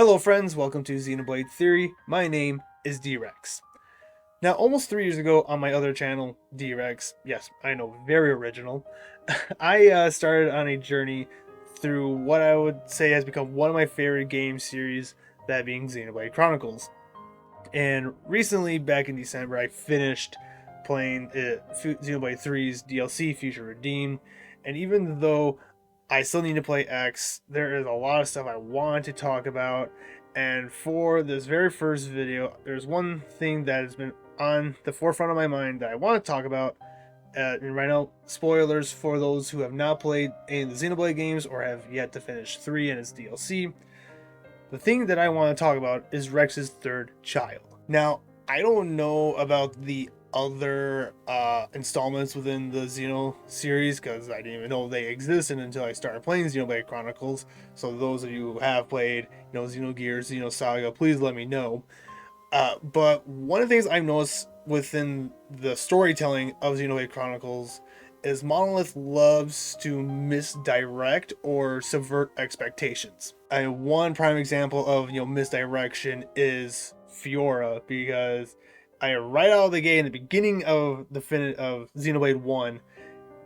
Hello friends, welcome to Xenoblade Theory. My name is D-Rex. Now, almost 3 years ago on my other channel, D-Rex, yes, I know, very original, I started on a journey through what I would say has become one of my favorite game series, that being Xenoblade Chronicles. And recently, back in December, I finished playing Xenoblade 3's DLC, Future Redeemed, and even though I still need to play X, there is a lot of stuff I want to talk about, and for this very first video, there's one thing that has been on the forefront of my mind that I want to talk about, and right now, spoilers for those who have not played any of the Xenoblade games or have yet to finish 3 and its DLC. The thing that I want to talk about is Rex's third child. Now, I don't know about the other installments within the Xeno series because I didn't even know they existed until I started playing Xenoblade Chronicles. So those of you who have played, Xenogears, Xenosaga, please let me know. But one of the things I've noticed within the storytelling of Xenoblade Chronicles is Monolith loves to misdirect or subvert expectations. One prime example of misdirection is Fiora, because right out of the gate in the beginning of of Xenoblade 1,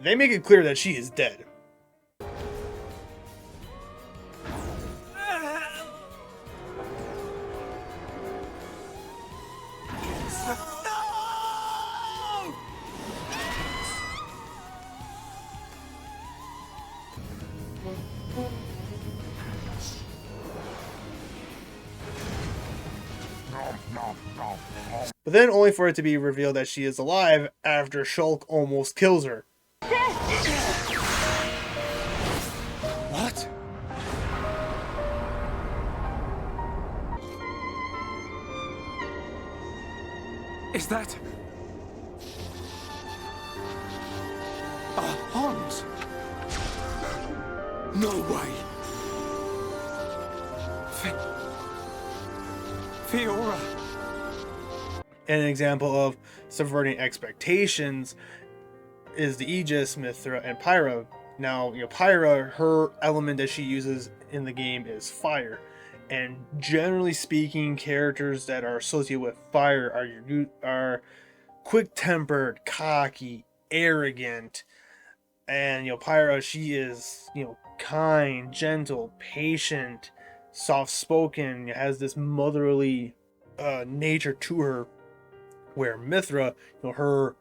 they make it clear that she is dead. But then only for it to be revealed that she is alive after Shulk almost kills her. What? Is that a Hans? No way. Fiora. An example of subverting expectations is the Aegis, Mithra, and Pyra. Now, Pyra, her element that she uses in the game is fire. And generally speaking, characters that are associated with fire are quick-tempered, cocky, arrogant. And Pyra, she is kind, gentle, patient, soft-spoken, has this motherly nature to her, where Mithra, her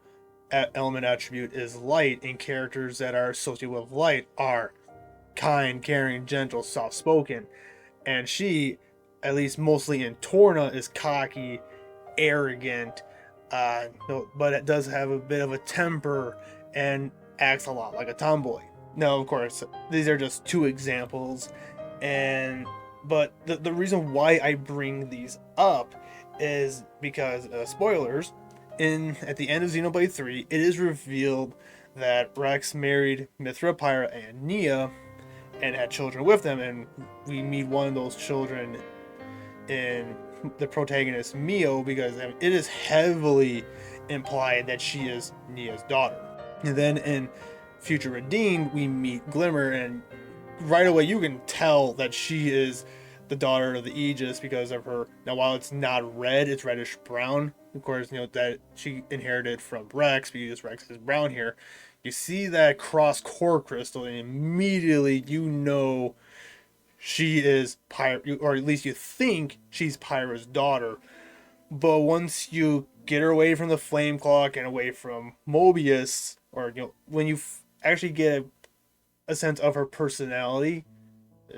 element attribute is light, and characters that are associated with light are kind, caring, gentle, soft-spoken. And she, at least mostly in Torna, is cocky, arrogant, but it does have a bit of a temper and acts a lot like a tomboy. Now, of course, these are just two examples, but the reason why I bring these up is because, spoilers, at the end of Xenoblade 3, it is revealed that Rex married Mithra, Pyra, and Nia, and had children with them, and we meet one of those children in the protagonist Mio, because it is heavily implied that she is Nia's daughter. And then in Future Redeemed, we meet Glimmer, and right away you can tell that she is the daughter of the Aegis because of her. Now, while it's not red, it's reddish brown. Of course, that she inherited from Rex, because Rex is brown here. You see that cross core crystal, and immediately she is Pyra, or at least you think she's Pyra's daughter. But once you get her away from the flame clock and away from Mobius, or when you actually get a sense of her personality,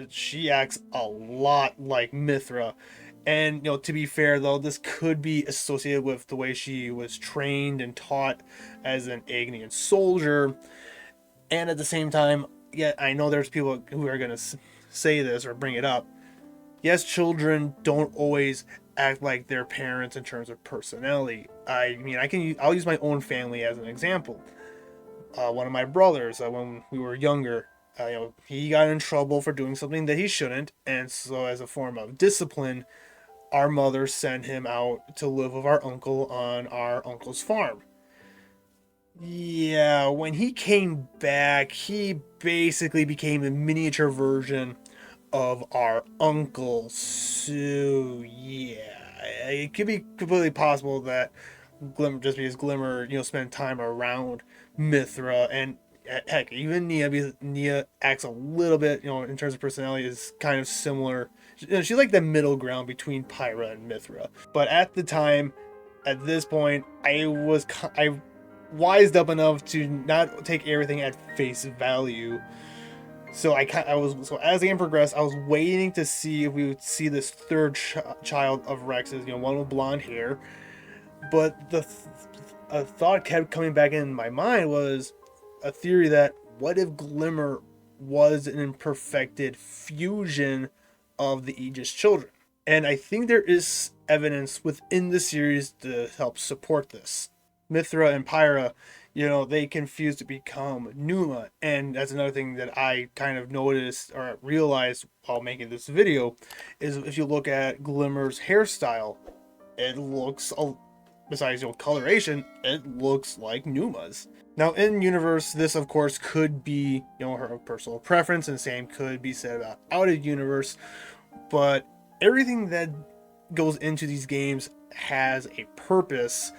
she acts a lot like Mithra. And to be fair though, this could be associated with the way she was trained and taught as an Agnian soldier. And at the same time, yeah, I know there's people who are going to say this or bring it up. Yes, children don't always act like their parents in terms of personality. I mean, I'll use my own family as an example. One of my brothers, when we were younger, he got in trouble for doing something that he shouldn't, and so as a form of discipline, our mother sent him out to live with our uncle on our uncle's farm. Yeah, when he came back, he basically became a miniature version of our uncle. So yeah, it could be completely possible that Glimmer, just because Glimmer, spent time around Mithra, and heck, even Nia, because Nia acts a little bit, in terms of personality, is kind of similar. She's like the middle ground between Pyra and Mithra. But at the time, at this point, I wised up enough to not take everything at face value. So so as the game progressed, I was waiting to see if we would see this third child of Rex's, one with blonde hair. But a thought kept coming back in my mind, was a theory that what if Glimmer was an imperfected fusion of the Aegis children? And I think there is evidence within the series to help support this. Mithra and Pyra, they confuse to become Numa. And that's another thing that I kind of noticed or realized while making this video, is if you look at Glimmer's hairstyle, it looks, besides coloration, it looks like Numa's. Now in universe, this of course could be her personal preference, and the same could be said about out of universe, but everything that goes into these games has a purpose.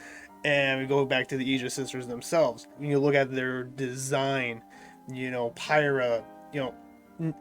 And we go back to the Aegis sisters themselves. When you look at their design, Pyra,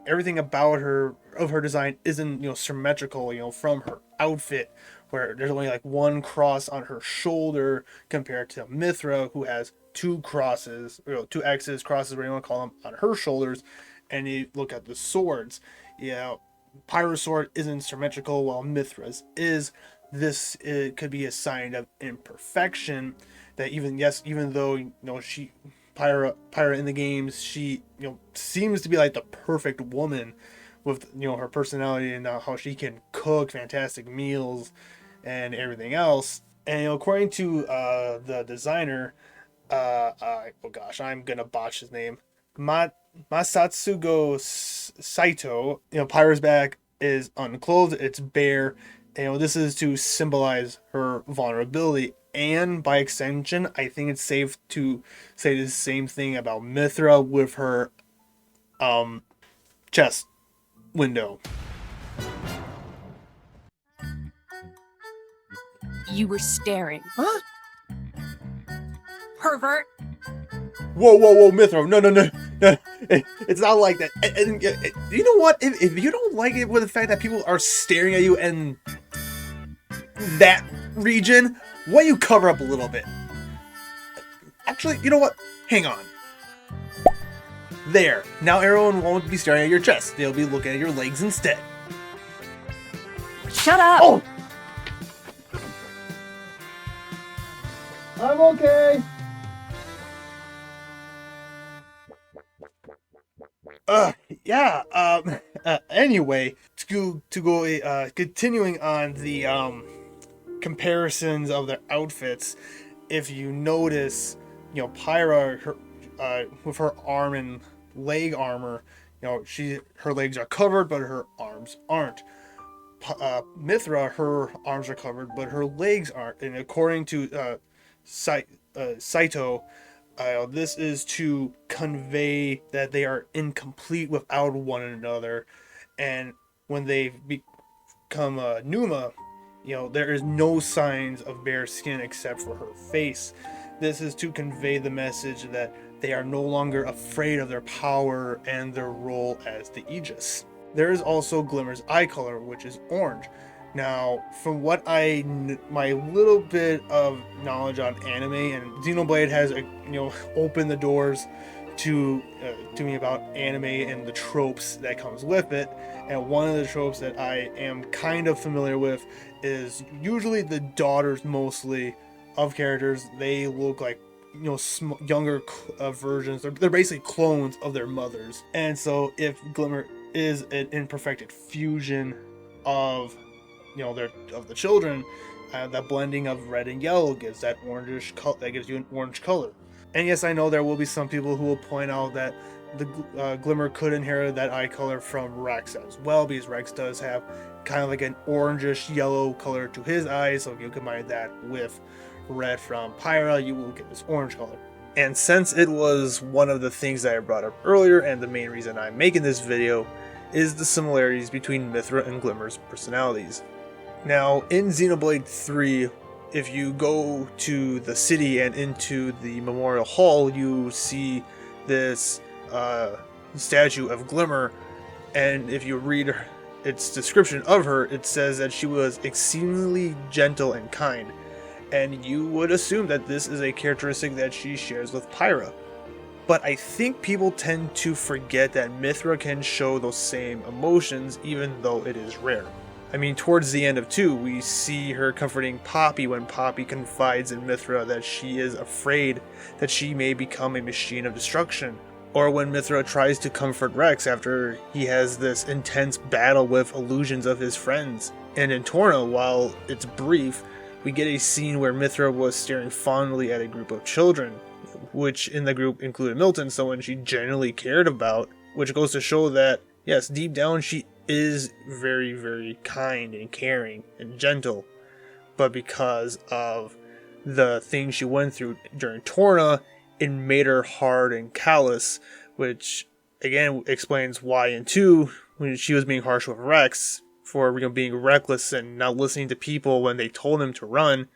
everything about her design isn't symmetrical. From her outfit, where there's only like one cross on her shoulder, compared to Mithra, who has two crosses, two X's, crosses, whatever you want to call them, on her shoulders. And you look at the swords, Pyra's sword isn't symmetrical, while Mithra's is. This, it could be a sign of imperfection, that even though Pyra in the games, she seems to be like the perfect woman with her personality and how she can cook fantastic meals and everything else. And according to the designer, oh gosh, I'm gonna botch his name, Masatsugo Saito, Pyra's back is unclothed, it's bare. This is to symbolize her vulnerability, and by extension, I think it's safe to say the same thing about Mithra with her chest window. You were staring. Huh? Pervert. Whoa, Mithra, no. It's not like that. And you know what? If you don't like it with the fact that people are staring at you and that region, why you cover up a little bit? Actually, you know what? Hang on. There. Now everyone won't be staring at your chest. They'll be looking at your legs instead. Shut up! Oh! I'm okay. Anyway, to go continuing on the comparisons of their outfits, if you notice, Pyra, with her arm and leg armor, her legs are covered, but her arms aren't. Mithra, her arms are covered, but her legs aren't. And according to Saito, this is to convey that they are incomplete without one another, and when they become Numa, there is no signs of bare skin except for her face. This is to convey the message that they are no longer afraid of their power and their role as the Aegis. There is also Glimmer's eye color, which is orange. Now, from what my little bit of knowledge on anime, and Xenoblade has opened the doors to me about anime and the tropes that comes with it. And one of the tropes that I am kind of familiar with is usually the daughters, mostly, of characters. They look like younger versions. They're basically clones of their mothers. And so if Glimmer is an imperfected fusion of of the children, that blending of red and yellow gives that orangish color, that gives you an orange color. And yes, I know there will be some people who will point out that the Glimmer could inherit that eye color from Rex as well, because Rex does have kind of like an orangish yellow color to his eyes. So if you combine that with red from Pyra, you will get this orange color. And since it was one of the things that I brought up earlier, and the main reason I'm making this video, is the similarities between Mithra and Glimmer's personalities. Now, in Xenoblade 3, if you go to the city and into the Memorial Hall, you see this statue of Glimmer, and if you read its description of her, it says that she was exceedingly gentle and kind, and you would assume that this is a characteristic that she shares with Pyra. But I think people tend to forget that Mithra can show those same emotions even though it is rare. I mean, towards the end of 2, we see her comforting Poppy when Poppy confides in Mithra that she is afraid that she may become a machine of destruction. Or when Mithra tries to comfort Rex after he has this intense battle with illusions of his friends. And in Torna, while it's brief, we get a scene where Mithra was staring fondly at a group of children, which in the group included Milton, someone she genuinely cared about, which goes to show that, yes, deep down she is very, very kind and caring and gentle, but because of the things she went through during Torna, it made her hard and callous, which again explains why in 2, when she was being harsh with Rex for being reckless and not listening to people when they told him to run,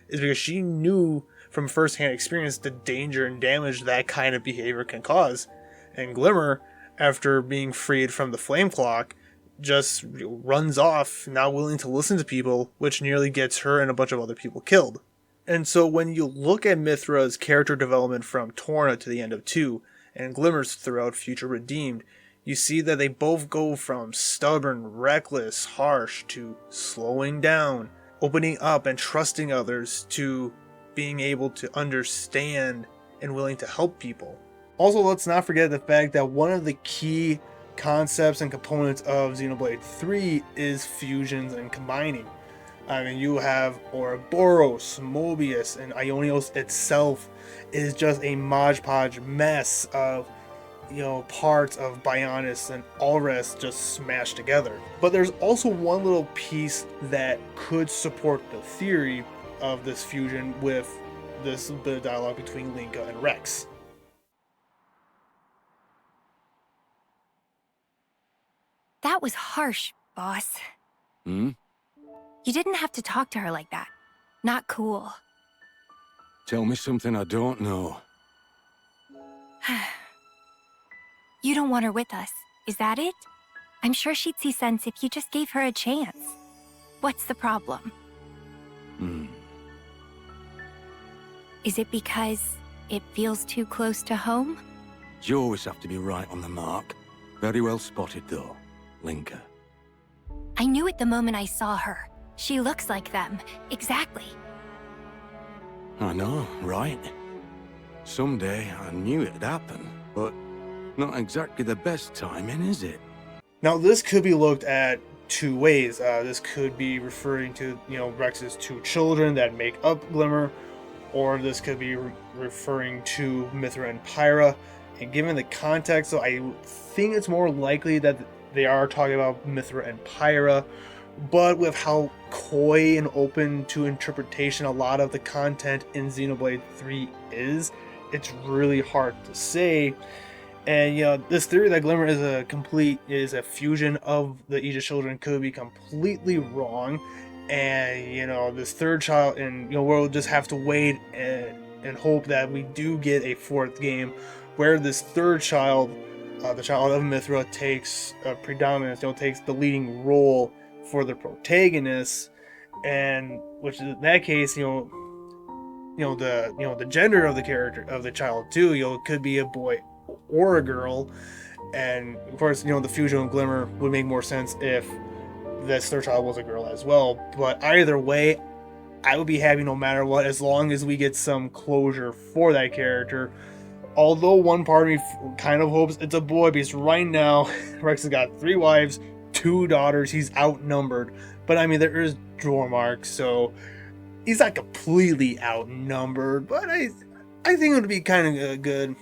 is because she knew from first-hand experience the danger and damage that kind of behavior can cause. And Glimmer, after being freed from the flame clock, just runs off, not willing to listen to people, which nearly gets her and a bunch of other people killed. And so when you look at Mithra's character development from Torna to the end of 2, and Glimmer's throughout Future Redeemed, you see that they both go from stubborn, reckless, harsh, to slowing down, opening up and trusting others, to being able to understand and willing to help people. Also, let's not forget the fact that one of the key concepts and components of Xenoblade 3 is fusions and combining. I mean, you have Ouroboros, Mobius, and Ionios itself is just a modge-podge mess of, parts of Bionis and Ulrus just smashed together. But there's also one little piece that could support the theory of this fusion with this bit of dialogue between Linka and Rex. That was harsh, boss. Hmm? You didn't have to talk to her like that. Not cool. Tell me something I don't know. You don't want her with us, is that it? I'm sure she'd see sense if you just gave her a chance. What's the problem? Is it because it feels too close to home? You always have to be right on the mark. Very well spotted, though, Linka. I knew it the moment I saw her. She looks like them. Exactly. I know, right? Someday I knew it'd happen, but not exactly the best timing, is it? Now, this could be looked at 2 ways. This could be referring to, Rex's 2 children that make up Glimmer, or this could be referring to Mithra and Pyra. And given the context, so I think it's more likely that they are talking about Mithra and Pyra, but with how coy and open to interpretation a lot of the content in Xenoblade 3 is, it's really hard to say. And this theory that Glimmer is a fusion of the Aegis children could be completely wrong. And this third child, and we'll just have to wait and hope that we do get a 4th game where this third child, the child of Mithra, takes predominance, takes the leading role for the protagonist, and which in that case, the gender of the character of the child too, could be a boy or a girl, and of course, the fusion of Glimmer would make more sense if this third child was a girl as well. But either way, I would be happy no matter what, as long as we get some closure for that character. Although one part of me kind of hopes it's a boy, because right now Rex has got 3 wives, 2 daughters, he's outnumbered. But I mean, there is Dormark, so he's not completely outnumbered. But I think it would be kind of good,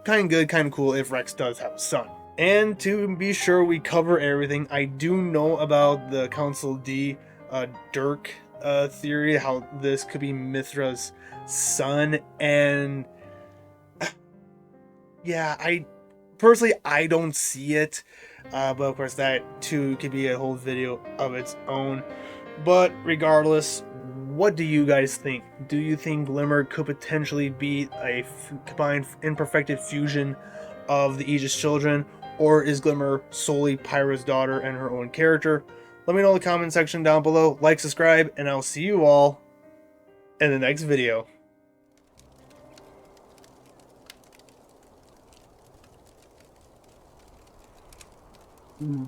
kind of cool if Rex does have a son. And to be sure we cover everything, I do know about the Council D Dirk theory, how this could be Mithra's son, and yeah, I personally, I don't see it. But of course, that too could be a whole video of its own. But regardless, what do you guys think? Do you think Glimmer could potentially be a combined imperfected fusion of the Aegis children, or is Glimmer solely Pyra's daughter and her own character? Let me know in the comment section down below. Like, subscribe, and I'll see you all in the next video. Mm.